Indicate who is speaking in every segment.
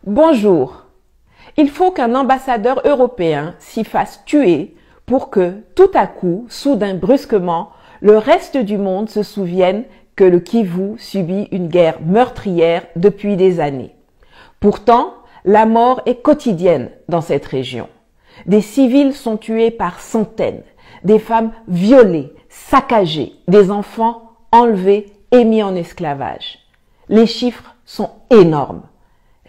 Speaker 1: Bonjour. Il faut qu'un ambassadeur européen s'y fasse tuer pour que, tout à coup, soudain, brusquement, le reste du monde se souvienne que le Kivu subit une guerre meurtrière depuis des années. Pourtant, la mort est quotidienne dans cette région. Des civils sont tués par centaines, des femmes violées, saccagées, des enfants enlevés et mis en esclavage. Les chiffres sont énormes.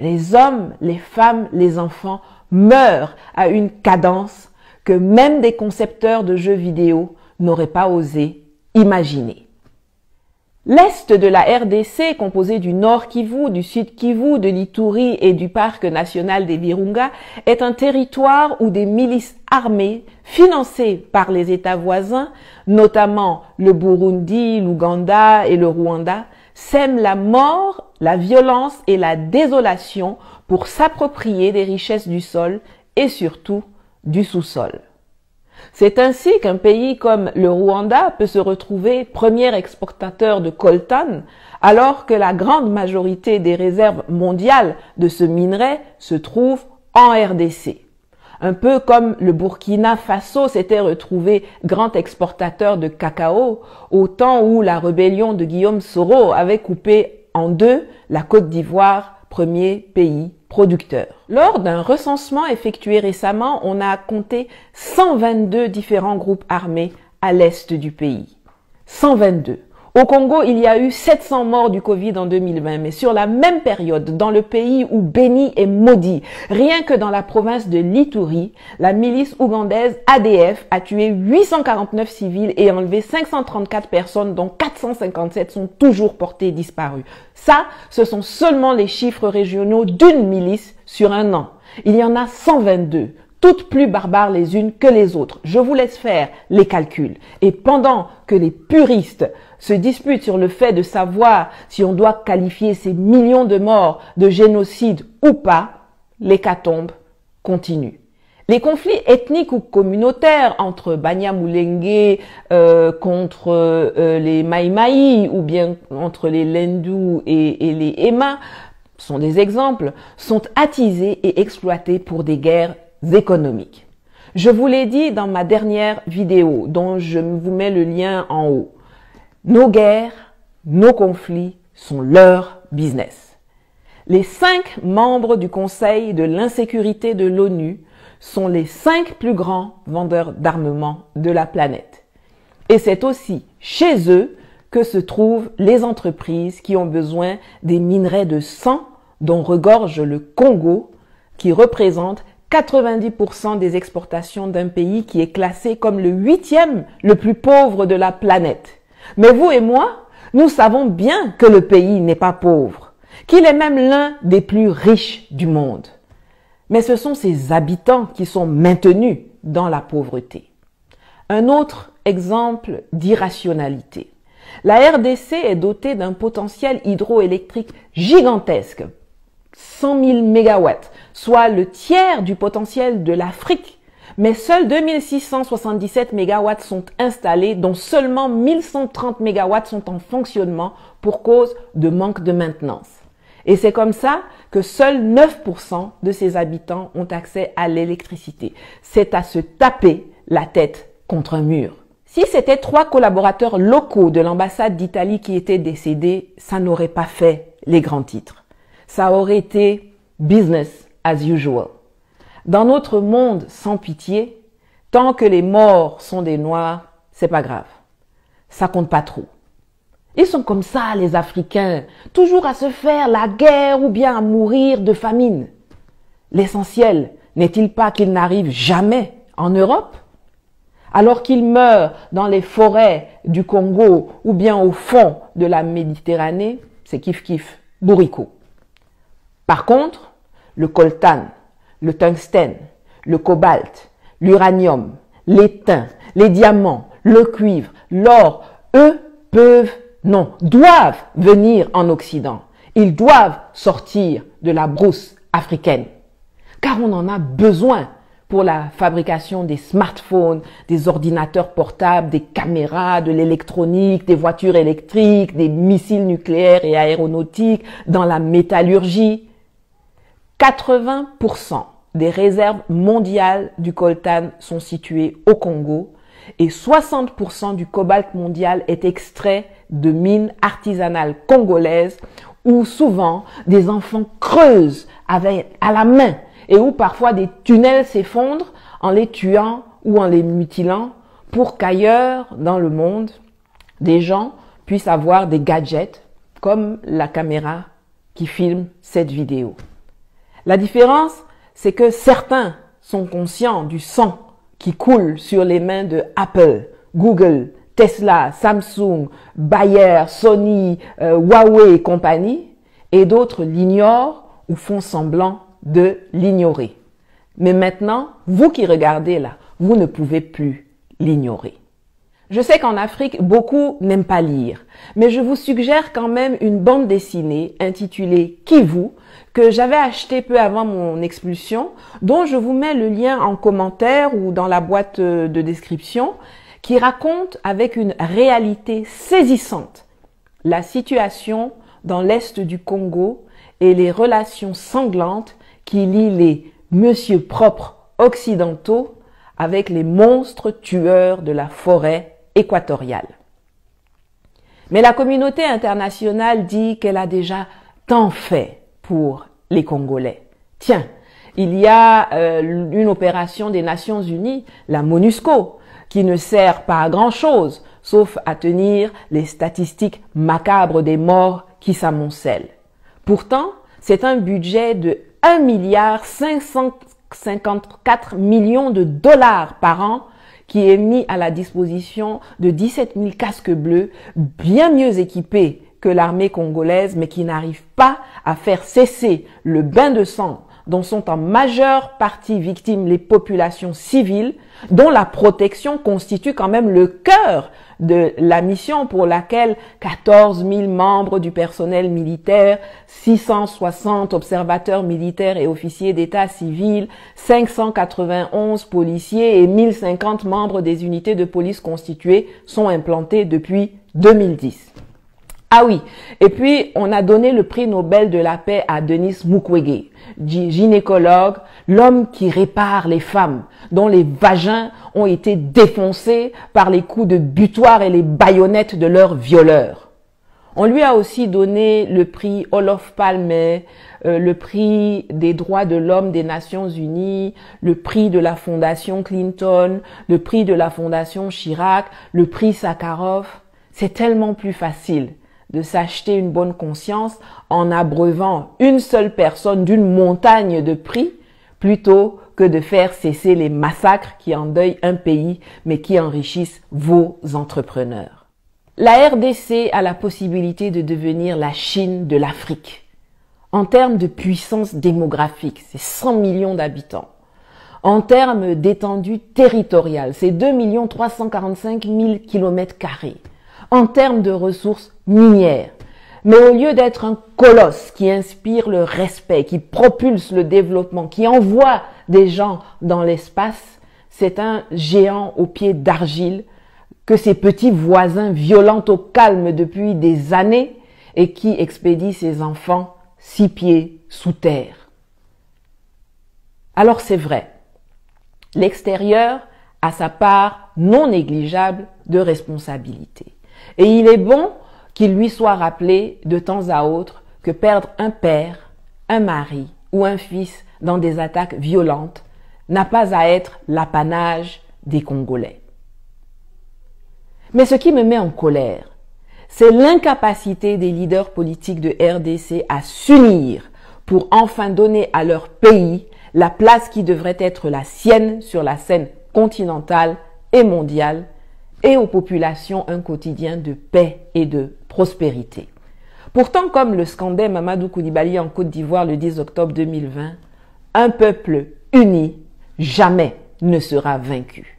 Speaker 1: Les hommes, les femmes, les enfants meurent à une cadence que même des concepteurs de jeux vidéo n'auraient pas osé imaginer. L'Est de la RDC, composé du Nord Kivu, du Sud Kivu, de l'Ituri et du Parc national des Virunga, est un territoire où des milices armées, financées par les États voisins, notamment le Burundi, l'Ouganda et le Rwanda, sèment la mort, la violence et la désolation pour s'approprier des richesses du sol et surtout du sous-sol. C'est ainsi qu'un pays comme le Rwanda peut se retrouver premier exportateur de coltan alors que la grande majorité des réserves mondiales de ce minerai se trouvent en RDC. Un peu comme le Burkina Faso s'était retrouvé grand exportateur de cacao au temps où la rébellion de Guillaume Soro avait coupé en deux la Côte d'Ivoire, premier pays producteur. Lors d'un recensement effectué récemment, on a compté 122 différents groupes armés à l'est du pays. 122. Au Congo, il y a eu 700 morts du Covid en 2020, mais sur la même période, dans le pays où béni est maudit, rien que dans la province de l'Ituri, la milice ougandaise ADF a tué 849 civils et enlevé 534 personnes, dont 457 sont toujours portées disparues. Ça, ce sont seulement les chiffres régionaux d'une milice sur un an. Il y en a 122. Toutes plus barbares les unes que les autres. Je vous laisse faire les calculs. Et pendant que les puristes se disputent sur le fait de savoir si on doit qualifier ces millions de morts de génocide ou pas, l'hécatombe continue. Les conflits ethniques ou communautaires entre Banyamulenge contre les Maïmaï ou bien entre les Lendu et les Ema sont des exemples, sont attisés et exploités pour des guerres économiques. Je vous l'ai dit dans ma dernière vidéo, dont je vous mets le lien en haut. Nos guerres, nos conflits sont leur business. Les 5 membres du Conseil de l'insécurité de l'ONU sont les 5 plus grands vendeurs d'armement de la planète. Et c'est aussi chez eux que se trouvent les entreprises qui ont besoin des minerais de sang dont regorge le Congo, qui représente 90% des exportations d'un pays qui est classé comme le 8e le plus pauvre de la planète. Mais vous et moi, nous savons bien que le pays n'est pas pauvre, qu'il est même l'un des plus riches du monde. Mais ce sont ses habitants qui sont maintenus dans la pauvreté. Un autre exemple d'irrationalité. La RDC est dotée d'un potentiel hydroélectrique gigantesque, 100 000 mégawatts, soit le tiers du potentiel de l'Afrique. Mais seuls 2677 mégawatts sont installés, dont seulement 1130 mégawatts sont en fonctionnement pour cause de manque de maintenance. Et c'est comme ça que seuls 9% de ses habitants ont accès à l'électricité. C'est à se taper la tête contre un mur. Si c'était 3 collaborateurs locaux de l'ambassade d'Italie qui étaient décédés, ça n'aurait pas fait les grands titres. Ça aurait été business as usual. Dans notre monde sans pitié, tant que les morts sont des noirs, c'est pas grave. Ça compte pas trop. Ils sont comme ça, les Africains, toujours à se faire la guerre ou bien à mourir de famine. L'essentiel n'est-il pas qu'ils n'arrivent jamais en Europe? Alors qu'ils meurent dans les forêts du Congo ou bien au fond de la Méditerranée, c'est kiff-kiff, bourricot. Par contre, le coltan, le tungstène, le cobalt, l'uranium, l'étain, les diamants, le cuivre, l'or, eux doivent venir en Occident. Ils doivent sortir de la brousse africaine. Car on en a besoin pour la fabrication des smartphones, des ordinateurs portables, des caméras, de l'électronique, des voitures électriques, des missiles nucléaires et aéronautiques, dans la métallurgie. 80% des réserves mondiales du coltan sont situées au Congo et 60% du cobalt mondial est extrait de mines artisanales congolaises où souvent des enfants creusent à la main et où parfois des tunnels s'effondrent en les tuant ou en les mutilant pour qu'ailleurs dans le monde, des gens puissent avoir des gadgets comme la caméra qui filme cette vidéo. La différence, c'est que certains sont conscients du sang qui coule sur les mains de Apple, Google, Tesla, Samsung, Bayer, Sony, Huawei et compagnie, et d'autres l'ignorent ou font semblant de l'ignorer. Mais maintenant, vous qui regardez là, vous ne pouvez plus l'ignorer. Je sais qu'en Afrique, beaucoup n'aiment pas lire, mais je vous suggère quand même une bande dessinée intitulée Kivu, que j'avais acheté peu avant mon expulsion, dont je vous mets le lien en commentaire ou dans la boîte de description, qui raconte avec une réalité saisissante la situation dans l'est du Congo et les relations sanglantes qui lient les monsieur propres occidentaux avec les monstres tueurs de la forêt équatoriale. Mais la communauté internationale dit qu'elle a déjà tant fait pour les Congolais. Tiens, il y a une opération des Nations Unies, la MONUSCO, qui ne sert pas à grand-chose, sauf à tenir les statistiques macabres des morts qui s'amoncellent. Pourtant, c'est un budget de 1,554 milliard de dollars par an qui est mis à la disposition de 17 000 casques bleus, bien mieux équipés que l'armée congolaise, mais qui n'arrivent pas à faire cesser le bain de sang dont sont en majeure partie victimes les populations civiles, dont la protection constitue quand même le cœur de la mission pour laquelle 14 000 membres du personnel militaire, 660 observateurs militaires et officiers d'état civil, 591 policiers et 1050 membres des unités de police constituées sont implantés depuis 2010. Ah oui, et puis on a donné le prix Nobel de la paix à Denis Mukwege, gynécologue, l'homme qui répare les femmes, dont les vagins ont été défoncés par les coups de butoir et les baïonnettes de leurs violeurs. On lui a aussi donné le prix Olof Palme, le prix des droits de l'homme des Nations Unies, le prix de la Fondation Clinton, le prix de la Fondation Chirac, le prix Sakharov. C'est tellement plus facile de s'acheter une bonne conscience en abreuvant une seule personne d'une montagne de prix plutôt que de faire cesser les massacres qui endeuillent un pays mais qui enrichissent vos entrepreneurs. La RDC a la possibilité de devenir la Chine de l'Afrique. En termes de puissance démographique, c'est 100 millions d'habitants. En termes d'étendue territoriale, c'est 2 345 000 km². En termes de ressources minières. Mais au lieu d'être un colosse qui inspire le respect, qui propulse le développement, qui envoie des gens dans l'espace, c'est un géant aux pieds d'argile que ses petits voisins violentent au calme depuis des années et qui expédie ses enfants 6 pieds sous terre. Alors c'est vrai, l'extérieur a sa part non négligeable de responsabilité. Et il est bon qu'il lui soit rappelé de temps à autre que perdre un père, un mari ou un fils dans des attaques violentes n'a pas à être l'apanage des Congolais. Mais ce qui me met en colère, c'est l'incapacité des leaders politiques de RDC à s'unir pour enfin donner à leur pays la place qui devrait être la sienne sur la scène continentale et mondiale, et aux populations un quotidien de paix et de prospérité. Pourtant, comme le scandait Mamadou Koulibaly en Côte d'Ivoire le 10 octobre 2020, un peuple uni jamais ne sera vaincu.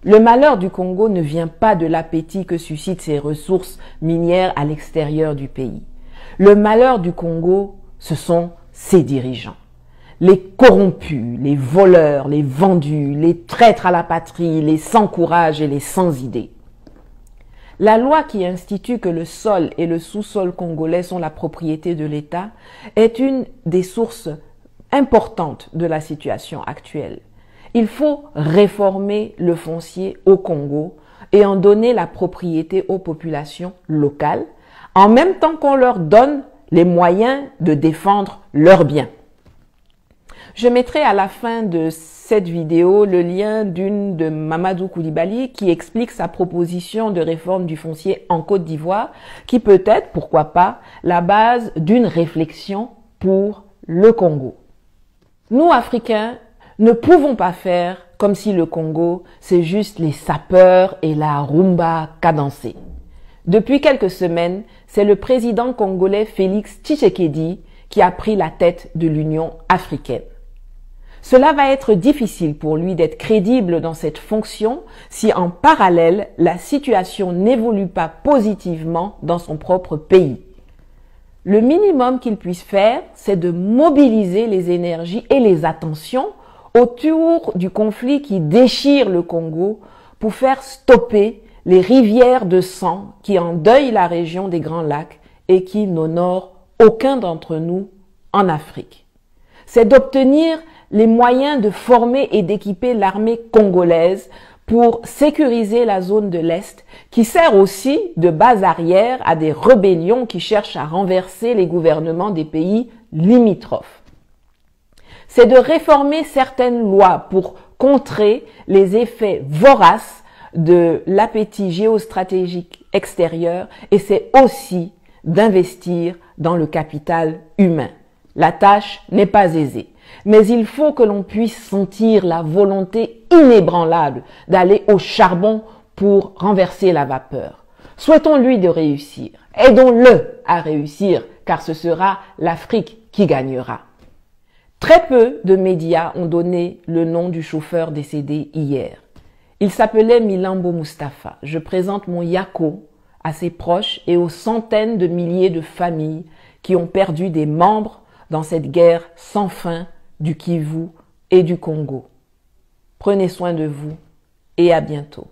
Speaker 1: Le malheur du Congo ne vient pas de l'appétit que suscitent ses ressources minières à l'extérieur du pays. Le malheur du Congo, ce sont ses dirigeants. Les corrompus, les voleurs, les vendus, les traîtres à la patrie, les sans courage et les sans idées. La loi qui institue que le sol et le sous-sol congolais sont la propriété de l'État est une des sources importante de la situation actuelle. Il faut réformer le foncier au Congo et en donner la propriété aux populations locales, en même temps qu'on leur donne les moyens de défendre leurs biens. Je mettrai à la fin de cette vidéo le lien d'une de Mamadou Koulibaly qui explique sa proposition de réforme du foncier en Côte d'Ivoire, qui peut être, pourquoi pas, la base d'une réflexion pour le Congo. Nous, Africains, ne pouvons pas faire comme si le Congo, c'est juste les sapeurs et la rumba cadencée. Depuis quelques semaines, c'est le président congolais Félix Tshisekedi qui a pris la tête de l'Union africaine. Cela va être difficile pour lui d'être crédible dans cette fonction si en parallèle, la situation n'évolue pas positivement dans son propre pays. Le minimum qu'il puisse faire, c'est de mobiliser les énergies et les attentions autour du conflit qui déchire le Congo pour faire stopper les rivières de sang qui endeuillent la région des Grands Lacs et qui n'honorent aucun d'entre nous en Afrique. C'est d'obtenir les moyens de former et d'équiper l'armée congolaise pour sécuriser la zone de l'Est, qui sert aussi de base arrière à des rébellions qui cherchent à renverser les gouvernements des pays limitrophes. C'est de réformer certaines lois pour contrer les effets voraces de l'appétit géostratégique extérieur et c'est aussi d'investir dans le capital humain. La tâche n'est pas aisée, mais il faut que l'on puisse sentir la volonté inébranlable d'aller au charbon pour renverser la vapeur. Souhaitons-lui de réussir. Aidons-le à réussir, car ce sera l'Afrique qui gagnera. Très peu de médias ont donné le nom du chauffeur décédé hier. Il s'appelait Milambo Mustapha. Je présente mon yako à ses proches et aux centaines de milliers de familles qui ont perdu des membres dans cette guerre sans fin du Kivu et du Congo. Prenez soin de vous et à bientôt.